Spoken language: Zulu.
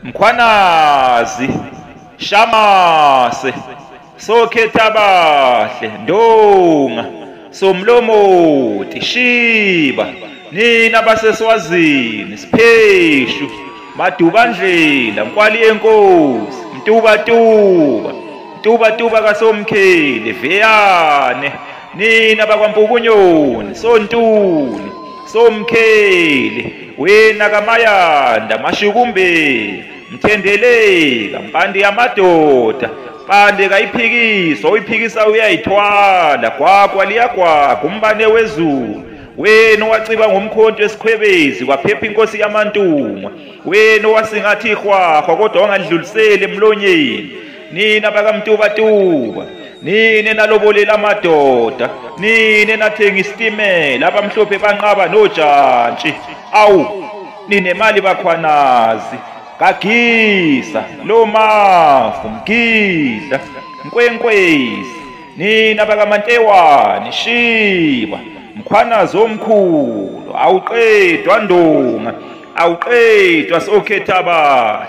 Mkhwanazi, Shamase, sokhetha abahle, Ndonga, Somlomoti, Shiba, nina baseswazini, Sipheshu, Madubandlela, Nkwali yenkosi, Mtubatuba kaSomkhele, Veyane, nina bakwaMpukunyoni, Sontuli, Somkhele, wena kaMayanda, Mashukumbe, Mthendeleka, Mpandi yamadoda, Pande kayiphikisa, uyiphikisa uyayithwala, gwagwa liyagwagwa, umbane wezulu, wena waciba ngomkhonto wesikhwebezi, kwaphepha inkosi yamantunga, wena wasingathi ihwahwa, kodwa wangadluliseli emlonyeni, nina bakamtubatuba, nine nalobolela amadoda, nine nathenga isitimela, abamhlophe banqaba nojantshi, awu, ninemali bakhwanazi, Kagisa, Lomafu, Mgidla, Nkwenkwezi, nina bakaMantewani, Shiba, Mkhwanazi omkhulu, awuqedwa Ndonga, awuqedwa sokhetha abahle.